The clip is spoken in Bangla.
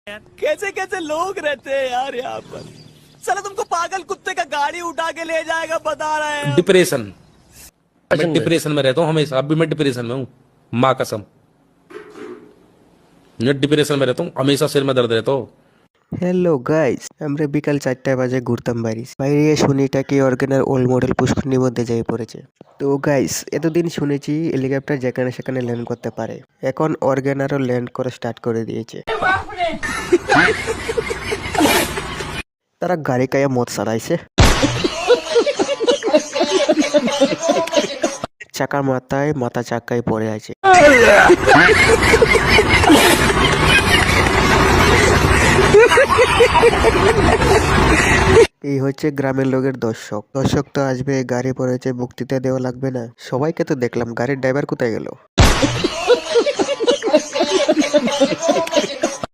कैसे कैसे लोग रहते हैं यार यहाँ पर। साला तुमको पागल कुत्ते का गाड़ी उठा के ले जाएगा बता रहे हैं। डिप्रेशन, मैं डिप्रेशन में रहता हूँ हमेशा। अभी मैं डिप्रेशन में हूँ, माँ कसम। मैं डिप्रेशन में रहता हूँ हमेशा, सिर में दर्द रहता हूँ। হ্যালো গাইস, আমরা বিকাল 4টা বাজে ঘুরতাম বাইরে বাইরে শুনিটা কি অর্গানার ওল্ড মডেল পুষ্করণীর মধ্যে যাই পড়েছে। তো গাইস, এতদিন শুনেছি হেলিকপ্টার যেখানে সেখানে ল্যান্ড করতে পারে, এখন অর্গানারও ল্যান্ড করে স্টার্ট করে দিয়েছে। তারা গাড়ি কায়া মদ সারাইছে, চাকার মাথায় মাথা চাকায় পড়ে আছে। এই হচ্ছে গ্রামের লোকের দর্শক। দর্শক তো আসবে, গাড়ি পড়েছে, বক্তৃতা দেওয়া লাগবে না। সবাইকে তো দেখলাম, গাড়ির ড্রাইভার কোথায় গেল?